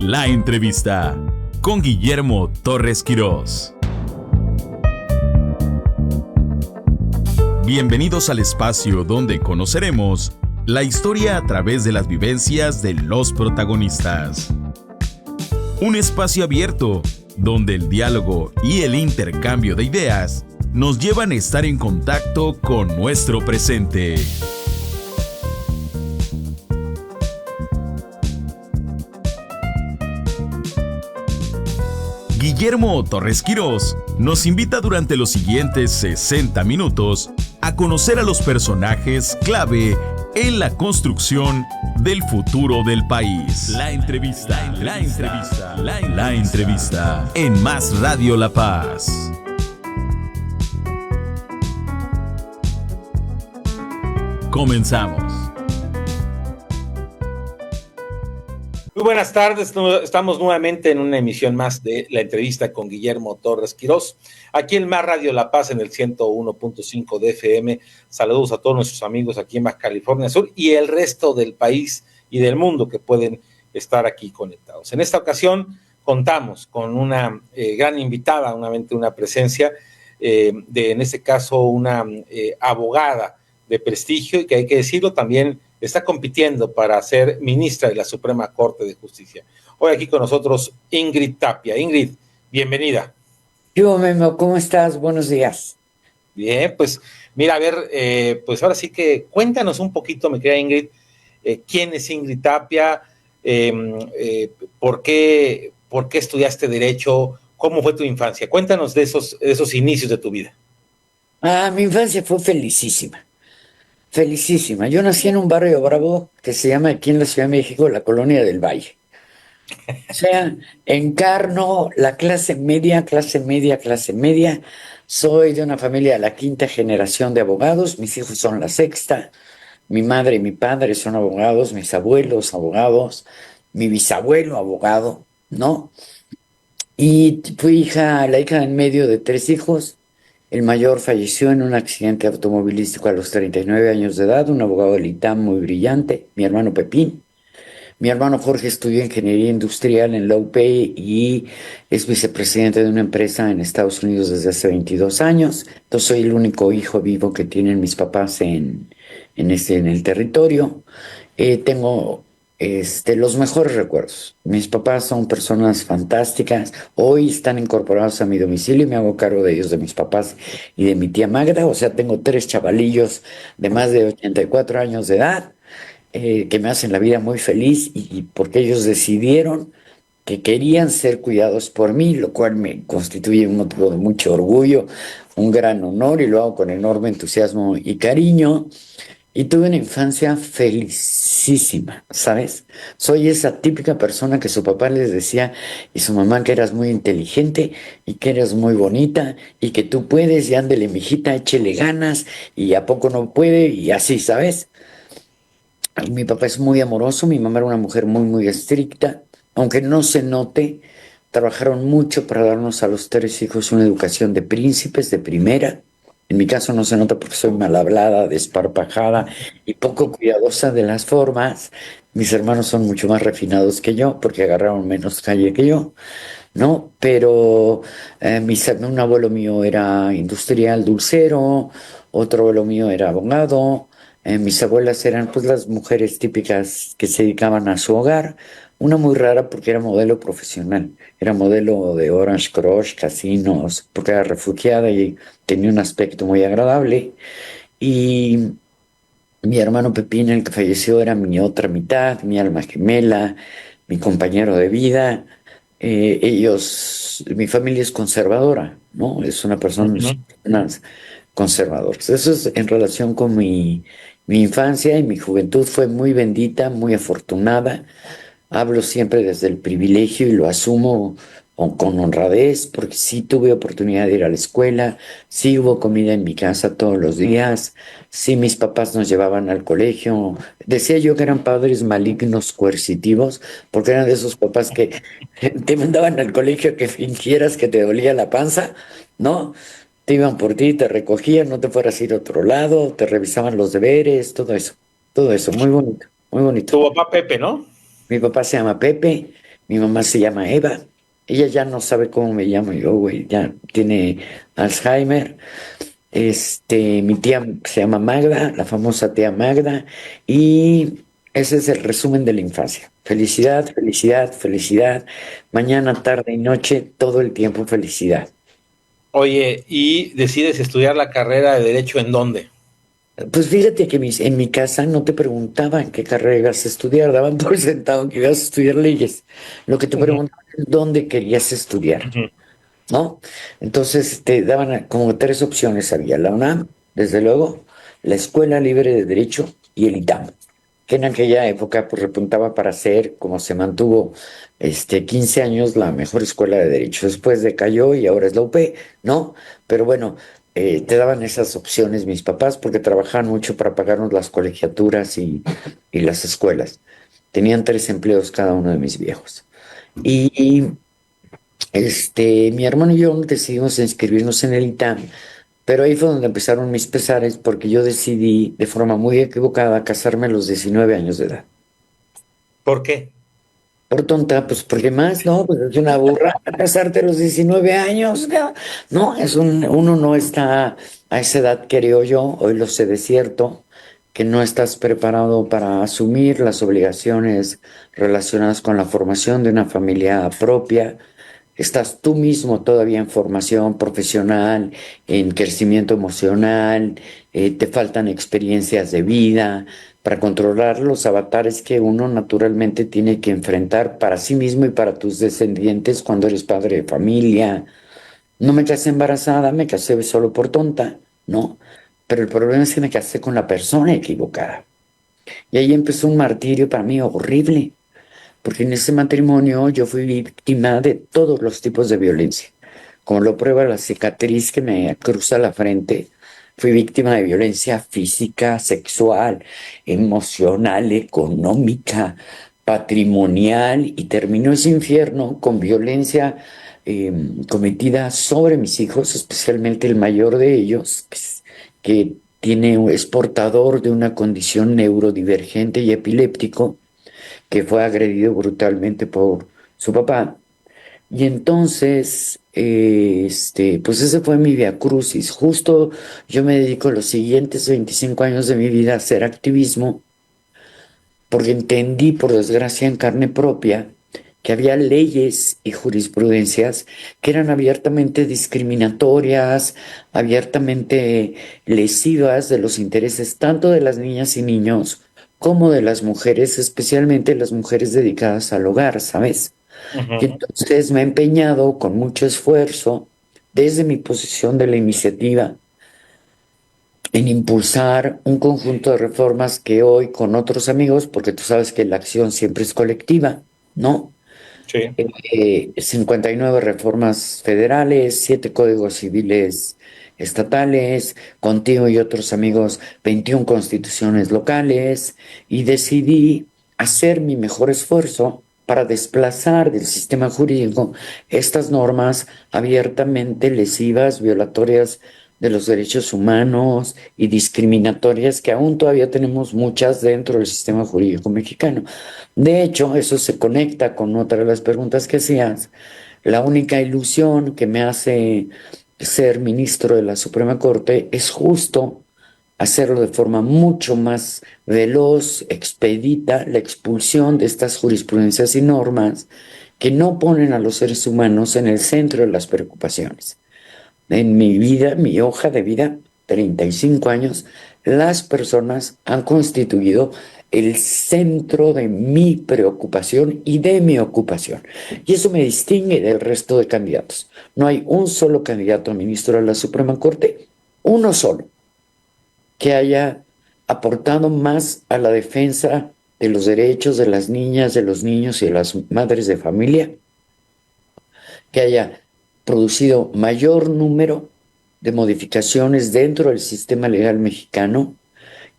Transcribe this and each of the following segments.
La entrevista con Guillermo Torres Quirós. Bienvenidos al espacio donde conoceremos la historia a través de las vivencias de los protagonistas. Un espacio abierto donde el diálogo y el intercambio de ideas nos llevan a estar en contacto con nuestro presente. Guillermo Torres Quirós nos invita durante los siguientes 60 minutos a conocer a los personajes clave en la construcción del futuro del país. La entrevista en Más Radio La Paz. Comenzamos. Muy buenas tardes, estamos nuevamente en una emisión más de la entrevista con Guillermo Torres Quirós, aquí en Más Radio La Paz en el 101.5 de FM. Saludos a todos nuestros amigos aquí en Baja California Sur y el resto del país y del mundo que pueden estar aquí conectados. En esta ocasión contamos con una gran invitada, una presencia en este caso una abogada de prestigio y que hay que decirlo también está compitiendo para ser ministra de la Suprema Corte de Justicia. Hoy aquí con nosotros Ingrid Tapia. Ingrid, bienvenida. Yo, Memo, ¿cómo estás? Buenos días. Bien, pues mira, a ver, pues ahora sí que cuéntanos un poquito, mi querida Ingrid, quién es Ingrid Tapia, por qué estudiaste Derecho, cómo fue tu infancia. Cuéntanos de esos inicios de tu vida. Mi infancia fue felicísima. Felicísima. Yo nací en un barrio bravo que se llama aquí en la Ciudad de México la Colonia del Valle. O sea, encarno la clase media. Soy de una familia de la quinta generación de abogados. Mis hijos son la sexta. Mi madre y mi padre son abogados. Mis abuelos abogados. Mi bisabuelo abogado, ¿no? Y fui la hija en medio de 3 hijos. El mayor falleció en un accidente automovilístico a los 39 años de edad, un abogado del ITAM muy brillante, mi hermano Pepín. Mi hermano Jorge estudió ingeniería industrial en la UP y es vicepresidente de una empresa en Estados Unidos desde hace 22 años. Entonces soy el único hijo vivo que tienen mis papás en el territorio. Tengo los mejores recuerdos. Mis papás son personas fantásticas. Hoy están incorporados a mi domicilio y me hago cargo de ellos, de mis papás y de mi tía Magda. O sea, tengo 3 chavalillos de más de 84 años de edad que me hacen la vida muy feliz y porque ellos decidieron que querían ser cuidados por mí, lo cual me constituye un motivo de mucho orgullo, un gran honor y lo hago con enorme entusiasmo y cariño. Y tuve una infancia felicísima, ¿sabes? Soy esa típica persona que su papá les decía y su mamá que eras muy inteligente y que eras muy bonita y que tú puedes y ándele, mijita, échele ganas y a poco no puede y así, ¿sabes? Y mi papá es muy amoroso, mi mamá era una mujer muy, muy estricta, aunque no se note, trabajaron mucho para darnos a los 3 hijos una educación de príncipes, de primera. En mi caso no se nota porque soy mal hablada, desparpajada y poco cuidadosa de las formas. Mis hermanos son mucho más refinados que yo porque agarraron menos calle que yo, ¿no? Pero un abuelo mío era industrial dulcero, otro abuelo mío era abogado. Mis abuelas eran pues las mujeres típicas que se dedicaban a su hogar. Una muy rara porque era modelo profesional, era modelo de Orange Crush, casinos, porque era refugiada y tenía un aspecto muy agradable. Y mi hermano Pepín, el que falleció, era mi otra mitad, mi alma gemela, mi compañero de vida. Mi familia es conservadora, ¿no? Es una persona conservadora. Eso es en relación con mi infancia y mi juventud fue muy bendita, muy afortunada. Hablo siempre desde el privilegio y lo asumo con honradez, porque sí tuve oportunidad de ir a la escuela, sí hubo comida en mi casa todos los días, sí mis papás nos llevaban al colegio. Decía yo que eran padres malignos coercitivos, porque eran de esos papás que te mandaban al colegio que fingieras que te dolía la panza, ¿no? Te iban por ti, te recogían, no te fueras a ir a otro lado, te revisaban los deberes, todo eso, muy bonito, muy bonito. Tu papá Pepe, ¿no? Mi papá se llama Pepe, Mi mamá se llama Eva. Ella ya no sabe cómo me llamo yo, güey. Ya tiene Alzheimer. Mi tía se llama Magda, la famosa tía Magda. Y ese es el resumen de la infancia. Felicidad, felicidad, felicidad. Mañana, tarde y noche, todo el tiempo felicidad. Oye, ¿y decides estudiar la carrera de Derecho en dónde? Pues fíjate que en mi casa no te preguntaban qué carrera ibas a estudiar, daban por sentado que ibas a estudiar leyes. Lo que te Ujú, preguntaban es dónde querías estudiar, ujú. ¿no? Entonces te daban como tres opciones. Había la UNAM, desde luego, la Escuela Libre de Derecho y el ITAM, que en aquella época pues repuntaba para ser, como se mantuvo 15 años, la mejor escuela de Derecho. Después decayó y ahora es la UP, ¿no? Pero bueno, te daban esas opciones mis papás porque trabajaban mucho para pagarnos las colegiaturas y las escuelas. Tenían 3 empleos cada uno de mis viejos. Y mi hermano y yo decidimos inscribirnos en el ITAM, pero ahí fue donde empezaron mis pesares porque yo decidí de forma muy equivocada casarme a los 19 años de edad. ¿Por qué? Por tonta, pues porque más, no, pues es una burra casarte a los 19 años. No, uno no está a esa edad, creo yo, hoy lo sé de cierto, que no estás preparado para asumir las obligaciones relacionadas con la formación de una familia propia. Estás tú mismo todavía en formación profesional, en crecimiento emocional, te faltan experiencias de vida para controlar los avatares que uno naturalmente tiene que enfrentar para sí mismo y para tus descendientes cuando eres padre de familia. No me casé embarazada, me casé solo por tonta, ¿no? Pero el problema es que me casé con la persona equivocada. Y ahí empezó un martirio para mí horrible porque en ese matrimonio yo fui víctima de todos los tipos de violencia. Como lo prueba la cicatriz que me cruza la frente, fui víctima de violencia física, sexual, emocional, económica, patrimonial y terminó ese infierno con violencia cometida sobre mis hijos, especialmente el mayor de ellos, que es portador de una condición neurodivergente y epiléptico que fue agredido brutalmente por su papá. Y entonces, pues ese fue mi via crucis. Justo yo me dedico los siguientes 25 años de mi vida a hacer activismo, porque entendí, por desgracia, en carne propia, que había leyes y jurisprudencias que eran abiertamente discriminatorias, abiertamente lesivas de los intereses tanto de las niñas y niños como de las mujeres, especialmente las mujeres dedicadas al hogar, ¿sabes? Y Ujú. entonces me he empeñado con mucho esfuerzo desde mi posición de la iniciativa en impulsar un conjunto de reformas que hoy con otros amigos, porque tú sabes que la acción siempre es colectiva, ¿no? Sí. 59 reformas federales, 7 códigos civiles estatales, contigo y otros amigos, 21 constituciones locales, y decidí hacer mi mejor esfuerzo para desplazar del sistema jurídico estas normas abiertamente lesivas, violatorias de los derechos humanos y discriminatorias que aún todavía tenemos muchas dentro del sistema jurídico mexicano. De hecho, eso se conecta con otra de las preguntas que hacías. La única ilusión que me hace ser ministro de la Suprema Corte es justo hacerlo de forma mucho más veloz, expedita, la expulsión de estas jurisprudencias y normas que no ponen a los seres humanos en el centro de las preocupaciones. En mi vida, mi hoja de vida, 35 años, las personas han constituido el centro de mi preocupación y de mi ocupación. Y eso me distingue del resto de candidatos. No hay un solo candidato a ministro de la Suprema Corte, uno solo, que haya aportado más a la defensa de los derechos de las niñas, de los niños y de las madres de familia, que haya producido mayor número de modificaciones dentro del sistema legal mexicano.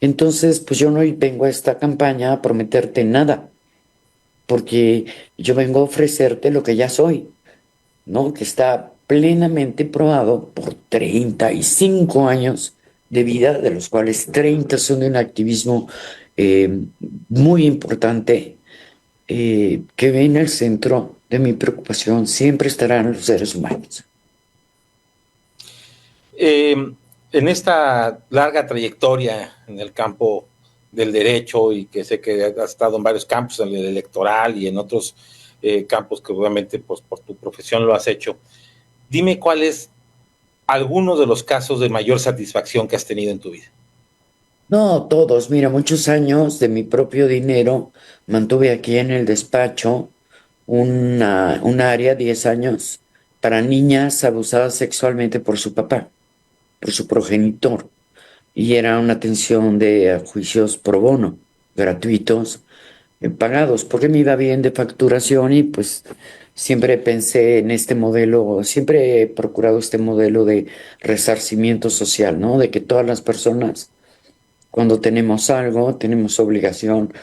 Entonces, pues yo no vengo a esta campaña a prometerte nada, porque yo vengo a ofrecerte lo que ya soy, ¿no? Que está plenamente probado por 35 años de vida, de los cuales 30 son de un activismo eh, muy importante, que en el centro de mi preocupación siempre estarán los seres humanos. En esta larga trayectoria en el campo del derecho, y que sé que has estado en varios campos, en el electoral y en otros campos que obviamente pues, por tu profesión lo has hecho, dime cuál es alguno de los casos de mayor satisfacción que has tenido en tu vida. No, todos. Mira, muchos años de mi propio dinero mantuve aquí en el despacho un área, 10 años, para niñas abusadas sexualmente por su papá, por su progenitor. Y era una atención de juicios pro bono, gratuitos, pagados, porque me iba bien de facturación y pues siempre pensé en este modelo, siempre he procurado este modelo de resarcimiento social, ¿no? De que todas las personas, cuando tenemos algo, tenemos obligación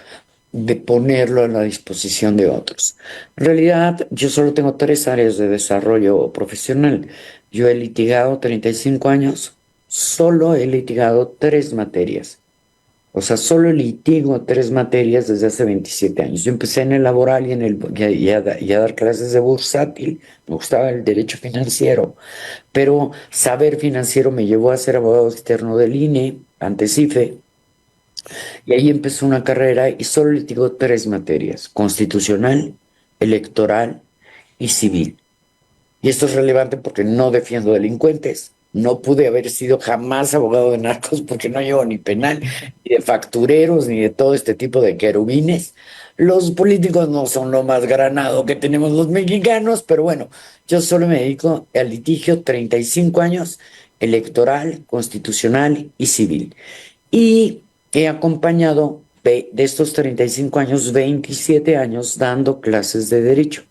de ponerlo a la disposición de otros. En realidad, yo solo tengo 3 áreas de desarrollo profesional. Yo he litigado 35 años, solo he litigado 3 materias. O sea, solo litigo 3 materias desde hace 27 años. Yo empecé en el laboral y a dar clases de bursátil. Me gustaba el derecho financiero, pero saber financiero me llevó a ser abogado externo del INE, antes IFE, y ahí empezó una carrera y solo litigó 3 materias: constitucional, electoral y civil. Y esto es relevante porque no defiendo delincuentes. No pude haber sido jamás abogado de narcos porque no llevo ni penal, ni de factureros, ni de todo este tipo de querubines. Los políticos no son lo más granado que tenemos los mexicanos, pero bueno, yo solo me dedico al litigio 35 años, electoral, constitucional y civil. Y he acompañado de estos 35 años, 27 años dando clases de derecho,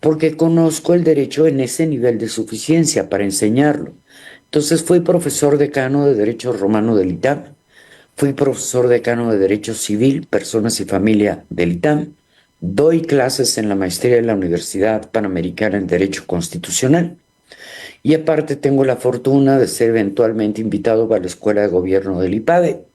porque conozco el derecho en ese nivel de suficiencia para enseñarlo. Entonces fui profesor decano de Derecho Romano del ITAM, fui profesor decano de Derecho Civil, Personas y Familia del ITAM, doy clases en la maestría de la Universidad Panamericana en Derecho Constitucional y aparte tengo la fortuna de ser eventualmente invitado a la Escuela de Gobierno del IPADE.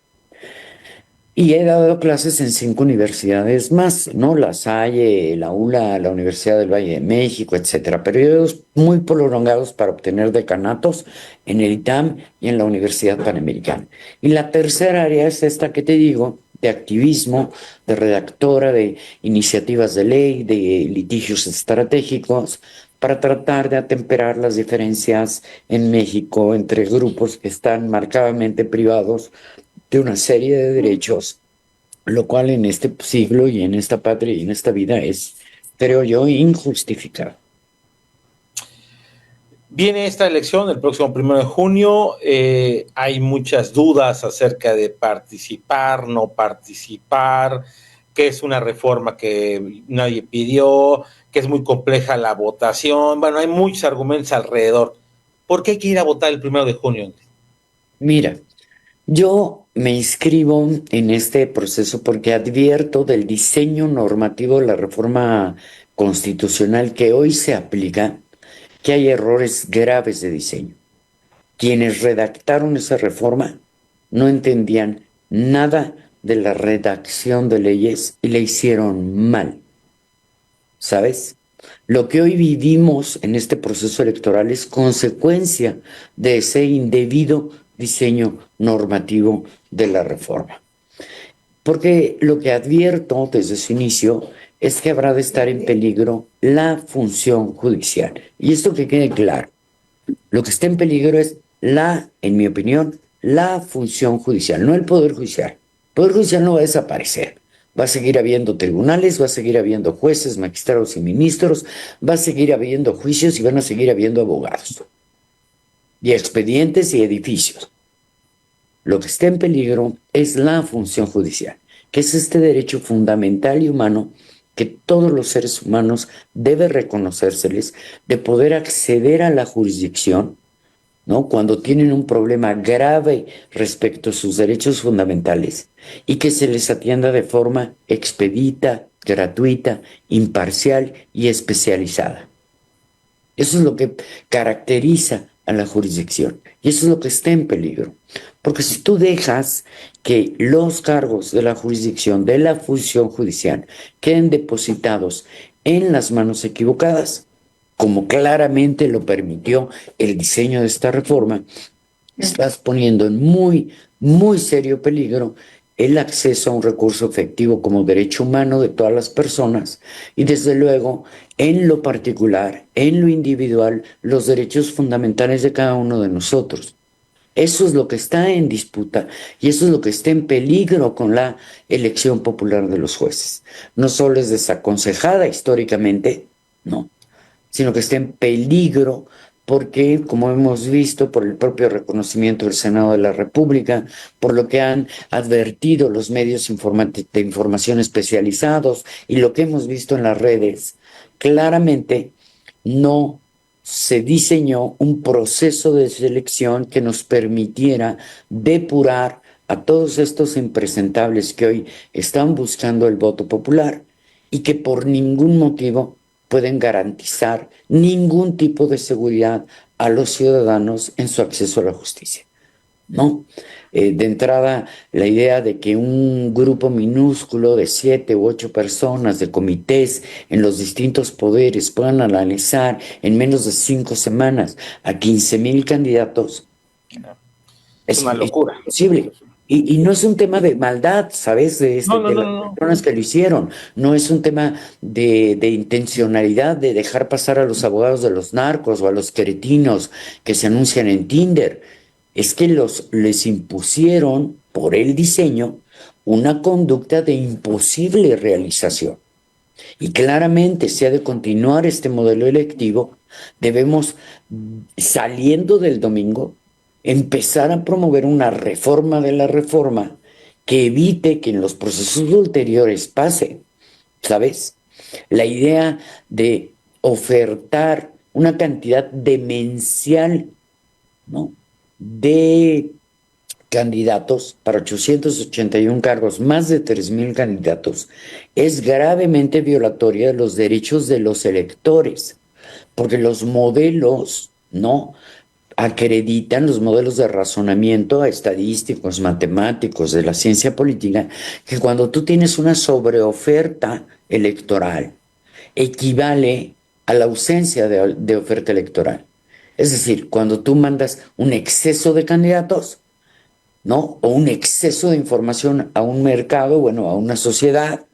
Y he dado clases en 5 universidades más, ¿no? La Salle, la ULA, la Universidad del Valle de México, etcétera. Periodos muy prolongados para obtener decanatos en el ITAM y en la Universidad Panamericana. Y la tercera área es esta que te digo, de activismo, de redactora, de iniciativas de ley, de litigios estratégicos, para tratar de atemperar las diferencias en México entre grupos que están marcadamente privados de una serie de derechos, lo cual en este siglo y en esta patria y en esta vida es, creo yo, injustificado. Viene esta elección el próximo 1 de junio. Hay muchas dudas acerca de participar, no participar, que es una reforma que nadie pidió, que es muy compleja la votación. Bueno, hay muchos argumentos alrededor. ¿Por qué hay que ir a votar el 1 de junio? Mira, yo me inscribo en este proceso porque advierto del diseño normativo de la reforma constitucional que hoy se aplica, que hay errores graves de diseño. Quienes redactaron esa reforma no entendían nada de la redacción de leyes y la hicieron mal, ¿sabes? Lo que hoy vivimos en este proceso electoral es consecuencia de ese indebido diseño normativo de la reforma. Porque lo que advierto desde su inicio es que habrá de estar en peligro la función judicial. Y esto que quede claro, lo que está en peligro es en mi opinión, la función judicial, no el Poder Judicial. El Poder Judicial no va a desaparecer. Va a seguir habiendo tribunales, va a seguir habiendo jueces, magistrados y ministros, va a seguir habiendo juicios y van a seguir habiendo abogados, y expedientes y edificios. Lo que está en peligro es la función judicial, que es este derecho fundamental y humano que todos los seres humanos debe reconocérseles, de poder acceder a la jurisdicción, ¿no? Cuando tienen un problema grave respecto a sus derechos fundamentales y que se les atienda de forma expedita, gratuita, imparcial y especializada. Eso es lo que caracteriza a la jurisdicción. Y eso es lo que está en peligro. Porque si tú dejas que los cargos de la jurisdicción, de la función judicial, queden depositados en las manos equivocadas, como claramente lo permitió el diseño de esta reforma, estás poniendo en muy, muy serio peligro el acceso a un recurso efectivo como derecho humano de todas las personas y desde luego en lo particular, en lo individual, los derechos fundamentales de cada uno de nosotros. Eso es lo que está en disputa y eso es lo que está en peligro con la elección popular de los jueces. No solo es desaconsejada históricamente, no, sino que está en peligro porque, como hemos visto, por el propio reconocimiento del Senado de la República, por lo que han advertido los medios de información especializados y lo que hemos visto en las redes, claramente no se diseñó un proceso de selección que nos permitiera depurar a todos estos impresentables que hoy están buscando el voto popular y que por ningún motivo pueden garantizar ningún tipo de seguridad a los ciudadanos en su acceso a la justicia, ¿no? De entrada, la idea de que un grupo minúsculo de 7 u 8 personas de comités en los distintos poderes puedan analizar en menos de 5 semanas a 15,000 candidatos es una locura. Es imposible. Y no es un tema de maldad, ¿sabes? De No. personas que lo hicieron. No es un tema de intencionalidad de dejar pasar a los abogados de los narcos o a los queretinos que se anuncian en Tinder. Es que les impusieron por el diseño una conducta de imposible realización. Y claramente, si ha de continuar este modelo electivo, debemos, saliendo del domingo, empezar a promover una reforma de la reforma que evite que en los procesos ulteriores pase, ¿sabes? La idea de ofertar una cantidad demencial, ¿no?, de candidatos para 881 cargos, más de 3,000 candidatos, es gravemente violatoria de los derechos de los electores, porque los modelos, ¿no?, acreditan los modelos de razonamiento estadísticos, matemáticos, de la ciencia política, que cuando tú tienes una sobreoferta electoral, equivale a la ausencia de oferta electoral. Es decir, cuando tú mandas un exceso de candidatos, ¿no?, o un exceso de información a un mercado, bueno, a una sociedad,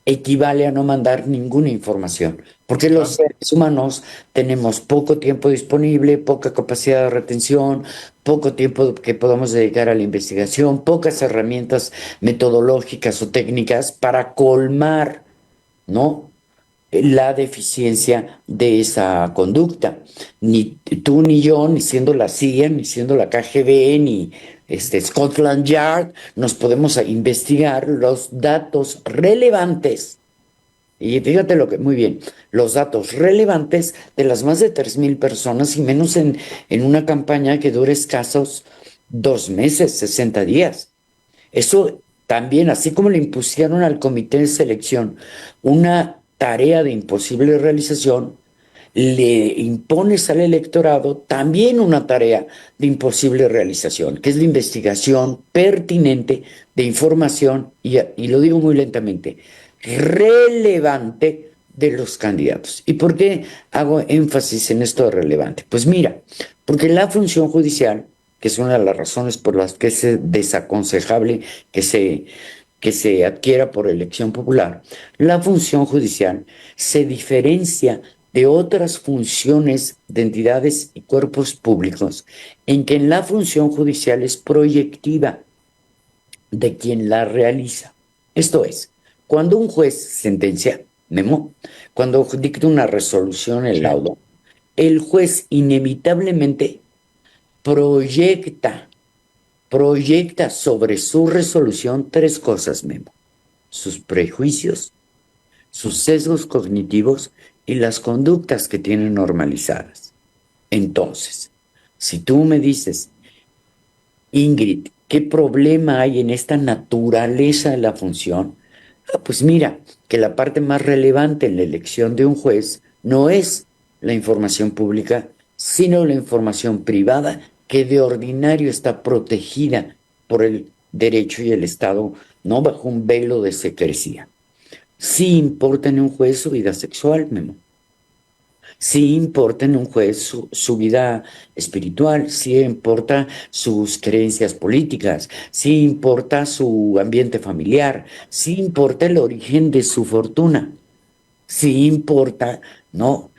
equivale a no mandar ninguna información, porque los seres humanos tenemos poco tiempo disponible, poca capacidad de retención, poco tiempo que podamos dedicar a la investigación, pocas herramientas metodológicas o técnicas para colmar, ¿no?, la deficiencia de esa conducta. Ni tú ni yo, ni siendo la CIA, ni siendo la KGB, ni Scotland Yard, nos podemos investigar los datos relevantes. Y fíjate muy bien, los datos relevantes de las más de 3,000 personas y menos en una campaña que dure escasos 2 meses, 60 días. Eso también, así como le impusieron al comité de selección una tarea de imposible realización, le impones al electorado también una tarea de imposible realización, que es la investigación pertinente de información, y lo digo muy lentamente, relevante de los candidatos. ¿Y por qué hago énfasis en esto de relevante? Pues mira, porque la función judicial, que es una de las razones por las que es desaconsejable que se adquiera por elección popular, la función judicial se diferencia de otras funciones de entidades y cuerpos públicos en que en la función judicial es proyectiva de quien la realiza. Esto es, cuando un juez sentencia, Memo, cuando dicta una resolución, el laudo, el juez inevitablemente proyecta sobre su resolución 3 cosas, Memo: sus prejuicios, sus sesgos cognitivos y las conductas que tienen normalizadas. Entonces, si tú me dices, Ingrid, ¿qué problema hay en esta naturaleza de la función? Pues mira, que la parte más relevante en la elección de un juez no es la información pública, sino la información privada que de ordinario está protegida por el derecho y el Estado, no bajo un velo de secrecía. Sí importa en un juez su vida sexual, Memo. Sí importa en un juez su vida espiritual, sí importa sus creencias políticas, sí importa su ambiente familiar, sí importa el origen de su fortuna, sí importa, ¿no?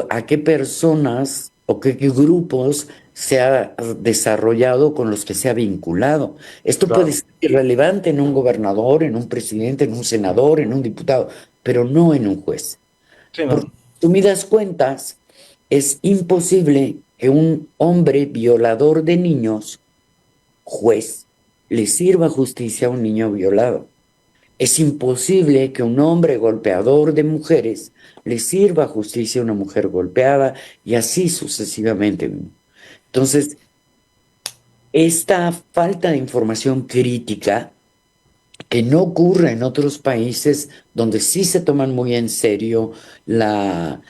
A qué personas o qué grupos se ha desarrollado, con los que se ha vinculado. Esto puede Claro. ser irrelevante en un gobernador, en un presidente, en un senador, en un diputado, pero no en un juez. Sí, Porque, no. resumidas cuentas, es imposible que un hombre violador de niños, juez, le sirva justicia a un niño violado. Es imposible que un hombre golpeador de mujeres le sirva justicia a una mujer golpeada, y así sucesivamente. Entonces, esta falta de información crítica, que no ocurre en otros países donde sí se toman muy en serio la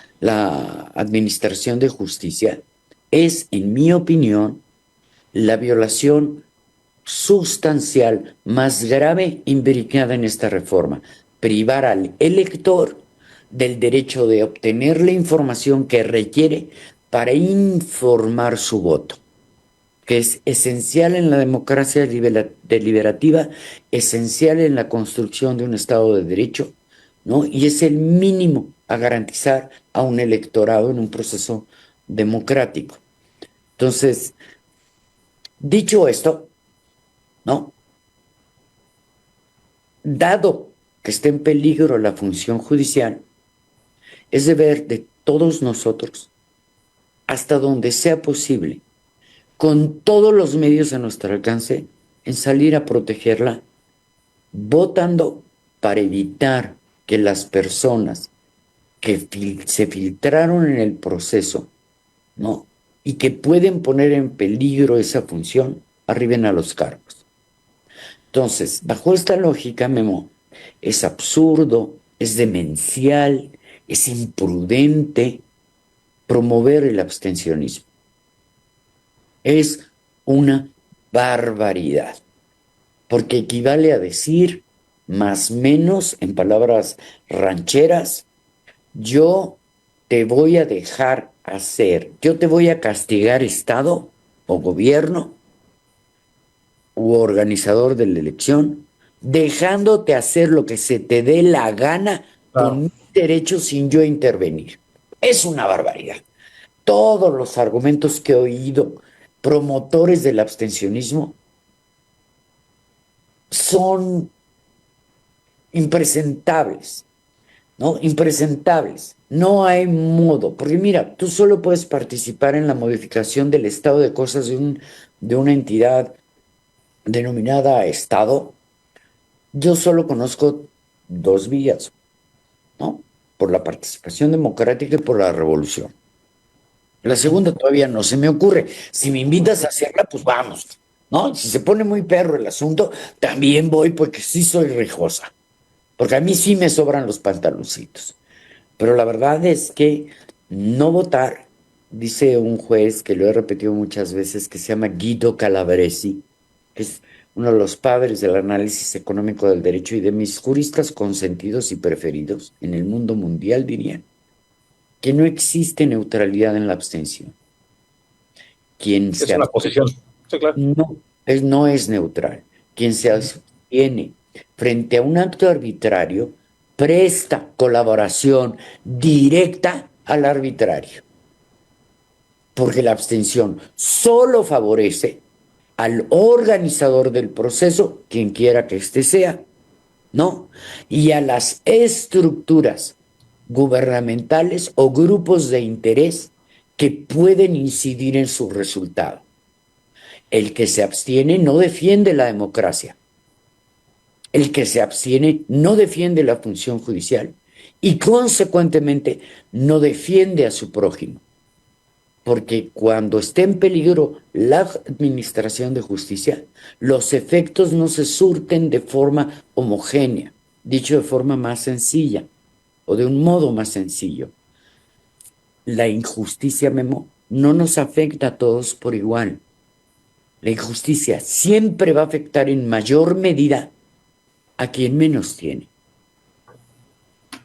administración de justicia, es, en mi opinión, la violación sustancial más grave imbricada en esta reforma: privar al elector del derecho de obtener la información que requiere para informar su voto, que es esencial en la democracia deliberativa, esencial en la construcción de un Estado de Derecho, ¿no? Y es el mínimo a garantizar a un electorado en un proceso democrático. Entonces, dicho esto, ¿no? Dado que está en peligro la función judicial, es deber de todos nosotros, hasta donde sea posible, con todos los medios a nuestro alcance, en salir a protegerla, votando para evitar que las personas que se filtraron en el proceso, ¿no? Y que pueden poner en peligro esa función, arriben a los cargos. Entonces, bajo esta lógica, Memo, es absurdo, es demencial, es imprudente promover el abstencionismo. Es una barbaridad, porque equivale a decir, más o menos, en palabras rancheras: yo te voy a dejar hacer, yo te voy a castigar, Estado o gobierno u organizador de la elección, dejándote hacer lo que se te dé la gana Claro. con mi derecho sin yo intervenir. Es una barbaridad. Todos los argumentos que he oído promotores del abstencionismo son impresentables, ¿no? Impresentables. No hay modo, porque mira, tú solo puedes participar en la modificación del estado de cosas de una entidad denominada Estado. Yo solo conozco dos vías, ¿no? Por la participación democrática y por la revolución. La segunda todavía no se me ocurre. Si me invitas a hacerla, pues vamos, ¿no? Si se pone muy perro el asunto, también voy, porque sí soy rijosa. Porque a mí sí me sobran los pantaloncitos. Pero la verdad es que no votar, dice un juez que lo he repetido muchas veces, que se llama Guido Calabresi, que es uno de los padres del análisis económico del derecho y de mis juristas consentidos y preferidos en el mundo mundial, diría, que no existe neutralidad en la abstención. Quien Es se una abstiene posición. Sí, claro. no es neutral. Quien se abstiene frente a un acto arbitrario presta colaboración directa al arbitrario, porque la abstención solo favorece al organizador del proceso, quien quiera que éste sea, ¿no? Y a las estructuras gubernamentales o grupos de interés que pueden incidir en su resultado. El que se abstiene no defiende la democracia. El que se abstiene no defiende la función judicial y, consecuentemente, no defiende a su prójimo. Porque cuando esté en peligro la administración de justicia, los efectos no se surten de forma homogénea, dicho de forma más sencilla o de un modo más sencillo. la injusticia, Memo, no nos afecta a todos por igual. La injusticia siempre va a afectar en mayor medida a quien menos tiene.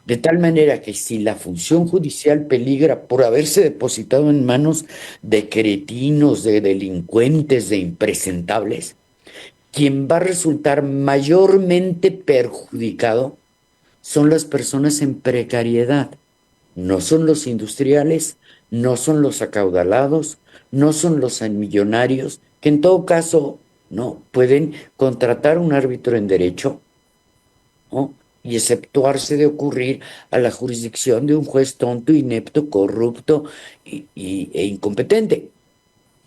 De tal manera que si la función judicial peligra por haberse depositado en manos de cretinos, de delincuentes, de impresentables, quien va a resultar mayormente perjudicado son las personas en precariedad. No son los industriales, no son los acaudalados, no son los millonarios, que en todo caso no pueden contratar un árbitro en derecho, ¿no? Y exceptuarse de ocurrir a la jurisdicción de un juez tonto, inepto, corrupto e incompetente.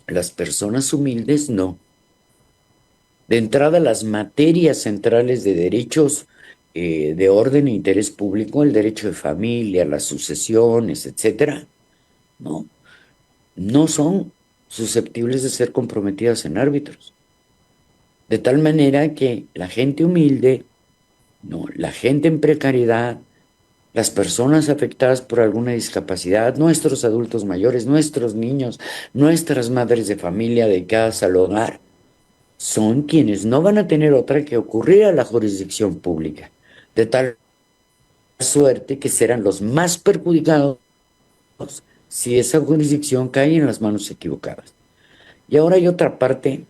Las personas humildes no. De entrada, las materias centrales de derechos de orden e interés público, el derecho de familia, las sucesiones, etcétera, ¿no? No son susceptibles de ser comprometidas en árbitros. De tal manera que la gente humilde, ¿no? La gente en precariedad, las personas afectadas por alguna discapacidad, nuestros adultos mayores, nuestros niños, nuestras madres de familia dedicadas al hogar, son quienes no van a tener otra que ocurrir a la jurisdicción pública, de tal suerte que serán los más perjudicados si esa jurisdicción cae en las manos equivocadas. Y ahora hay otra parte,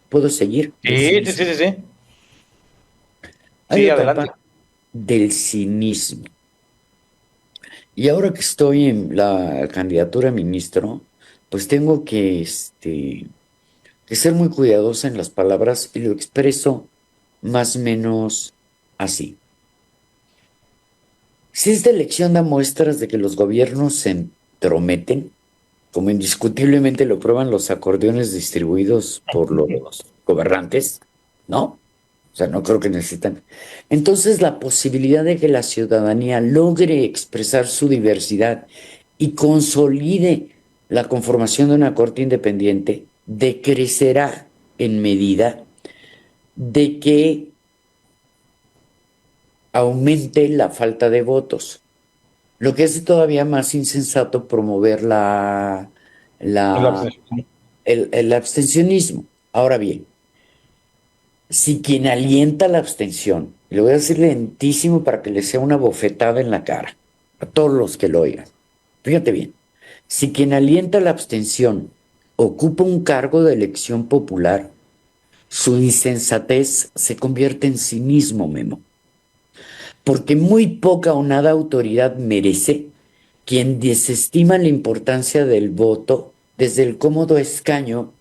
¿puedo seguir? Sí, sí, sí, sí, sí. Hay Sí, otra adelante. parte del cinismo. Y ahora que estoy en la candidatura a ministro, pues tengo que ser muy cuidadosa en las palabras y lo expreso más o menos así. Si esta elección da muestras de que los gobiernos se entrometen, como indiscutiblemente lo prueban los acordeones distribuidos por los gobernantes, ¿no? O sea, no creo que necesitan. Entonces, la posibilidad de que la ciudadanía logre expresar su diversidad y consolide la conformación de una corte independiente decrecerá en medida de que aumente la falta de votos. Lo que hace todavía más insensato promover El la, abstencionismo. el abstencionismo. Ahora bien, si quien alienta la abstención, le voy a decir lentísimo para que le sea una bofetada en la cara a todos los que lo oigan. Fíjate bien, si quien alienta la abstención ocupa un cargo de elección popular, su insensatez se convierte en cinismo, Memo, porque muy poca o nada autoridad merece quien desestima la importancia del voto desde el cómodo escaño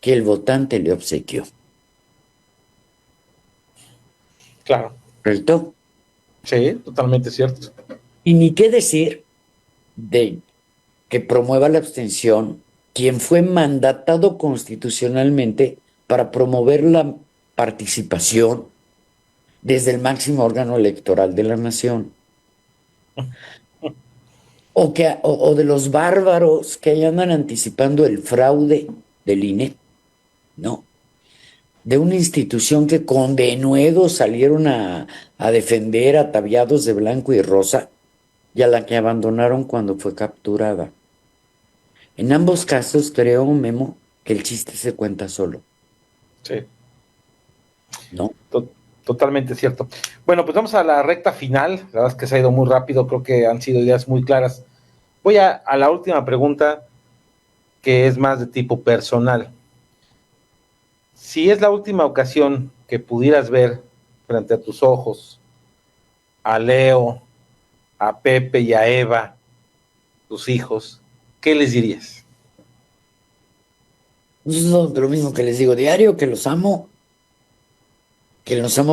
que el votante le obsequió. Claro. ¿Correcto? Sí, totalmente cierto. Y ni qué decir de que promueva la abstención quien fue mandatado constitucionalmente para promover la participación desde el máximo órgano electoral de la nación. O de los bárbaros que ahí andan anticipando el fraude del INE, no, de una institución que con denuedo salieron a defender ataviados de blanco y rosa y a la que abandonaron cuando fue capturada. En ambos casos creo, Memo, que el chiste se cuenta solo, Sí, ¿no? to- totalmente cierto. Bueno, pues vamos a la recta final. La verdad es que se ha ido muy rápido. Creo que han sido ideas muy claras. Voy a la última pregunta, que es más de tipo personal. Si es la última ocasión que pudieras ver frente a tus ojos a Leo, a Pepe y a Eva, tus hijos, ¿qué les dirías? Es lo mismo que les digo diario, que los amo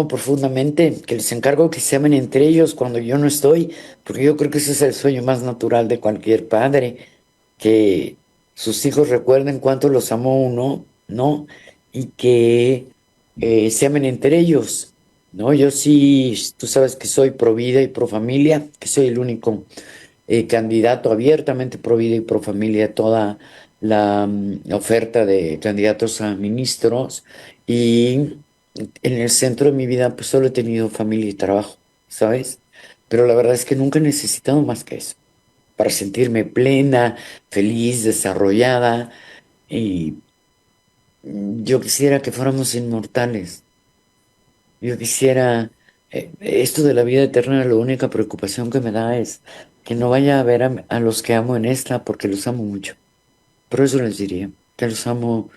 profundamente, que les encargo que se amen entre ellos cuando yo no estoy, porque yo creo que ese es el sueño más natural de cualquier padre, que sus hijos recuerden cuánto los amó uno, ¿no? Y que se amen entre ellos, ¿no? Yo sí, tú sabes que soy pro vida y pro familia, que soy el único candidato abiertamente pro vida y pro familia a toda la oferta de candidatos a ministros y en el centro de mi vida pues solo he tenido familia y trabajo, ¿sabes? Pero la verdad es que nunca he necesitado más que eso. para sentirme plena, feliz, desarrollada. Y yo quisiera que fuéramos inmortales. Yo quisiera, esto de la vida eterna, la única preocupación que me da es que no vaya a ver a los que amo en esta, porque los amo mucho. Por eso les diría que los amo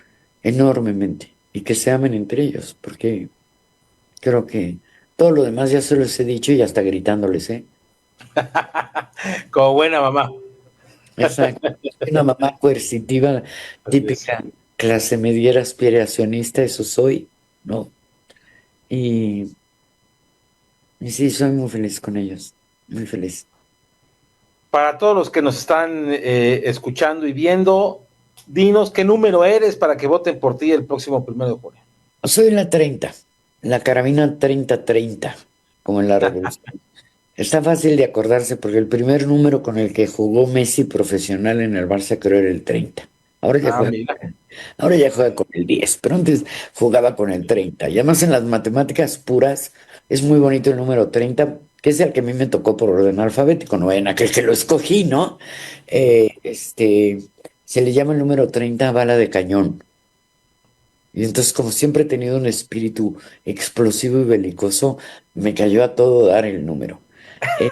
enormemente y que se amen entre ellos, porque creo que todo lo demás ya se los he dicho y hasta gritándoles, ¿eh? Como buena mamá. Exacto. Una mamá coercitiva, típica clase mediera aspiracionista, eso soy, ¿no? Y, y sí, soy muy feliz con ellos, muy feliz. Para todos los que nos están escuchando y viendo, dinos qué número eres para que voten por ti el próximo 1 de junio. Soy la 30, la carabina 30-30, como en la revolución. Está fácil de acordarse porque el primer número con el que jugó Messi profesional en el Barça creo era el 30. Ahora ya juega, Mira. ahora ya juega con el 10, pero antes jugaba con el 30. Y además en las matemáticas puras es muy bonito el número 30, que es el que a mí me tocó por orden alfabético, no en aquel que lo escogí, ¿no? Se le llama el número 30 bala de cañón. Y entonces, como siempre he tenido un espíritu explosivo y belicoso, me cayó a todo dar el número. Eh,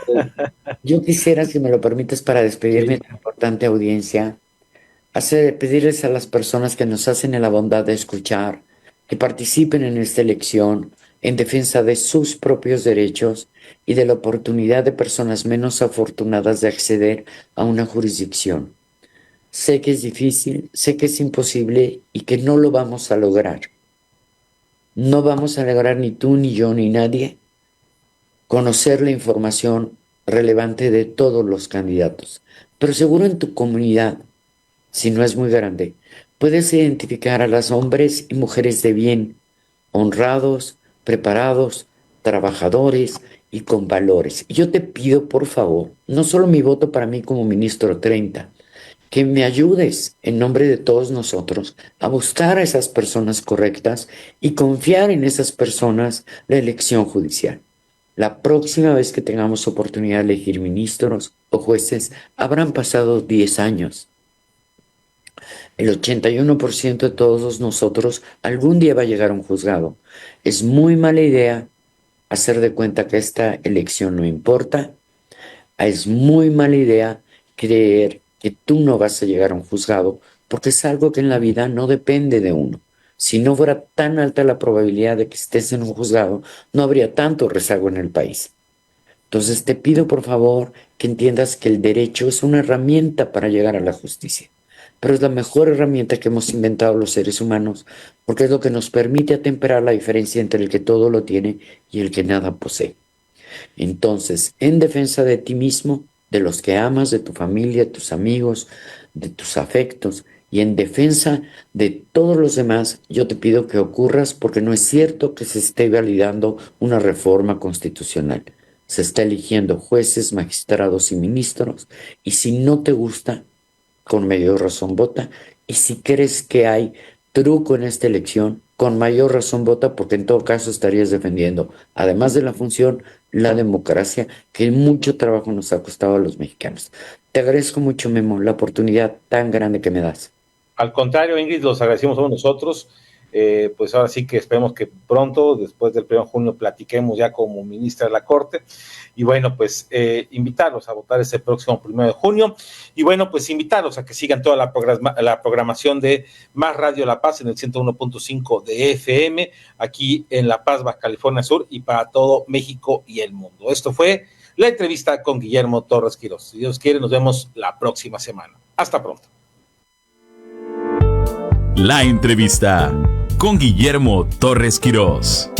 yo quisiera, si me lo permites, para despedirme de Sí. esta importante audiencia, pedirles a las personas que nos hacen la bondad de escuchar, que participen en esta elección en defensa de sus propios derechos y de la oportunidad de personas menos afortunadas de acceder a una jurisdicción. Sé que es difícil, sé que es imposible y que no lo vamos a lograr. No vamos a lograr ni tú, ni yo, ni nadie conocer la información relevante de todos los candidatos. Pero seguro en tu comunidad, si no es muy grande, puedes identificar a los hombres y mujeres de bien, honrados, preparados, trabajadores y con valores. Y yo te pido, por favor, no solo mi voto para mí como ministro 30, que me ayudes en nombre de todos nosotros a buscar a esas personas correctas y confiar en esas personas la elección judicial. La próxima vez que tengamos oportunidad de elegir ministros o jueces, habrán pasado 10 años. El 81% de todos nosotros algún día va a llegar a un juzgado. Es muy mala idea hacer de cuenta que esta elección no importa. Es muy mala idea creer que tú no vas a llegar a un juzgado porque es algo que en la vida no depende de uno. Si no fuera tan alta la probabilidad de que estés en un juzgado, no habría tanto rezago en el país. Entonces te pido por favor que entiendas que el derecho es una herramienta para llegar a la justicia, pero es la mejor herramienta que hemos inventado los seres humanos porque es lo que nos permite atemperar la diferencia entre el que todo lo tiene y el que nada posee. Entonces, en defensa de ti mismo, de los que amas, de tu familia, de tus amigos, de tus afectos, y en defensa de todos los demás, yo te pido que ocurras porque no es cierto que se esté validando una reforma constitucional. Se está eligiendo jueces, magistrados y ministros, y si no te gusta, con mayor razón vota, y si crees que hay truco en esta elección, con mayor razón vota, porque en todo caso estarías defendiendo, además de la función, la democracia, que mucho trabajo nos ha costado a los mexicanos. Te agradezco mucho, Memo, la oportunidad tan grande que me das. Al contrario, Ingrid, los agradecemos a nosotros. Pues ahora sí que esperemos que pronto, después del 1 de junio, platiquemos ya como ministra de la Corte. Y bueno, pues invitarlos a votar ese próximo 1 de junio. Y bueno, pues invitarlos a que sigan toda la programación de Más Radio La Paz en el 101.5 de FM, aquí en La Paz, Baja California Sur, y para todo México y el mundo. Esto fue la entrevista con Guillermo Torres Quirós. Si Dios quiere, nos vemos la próxima semana. Hasta pronto. La entrevista con Guillermo Torres Quirós.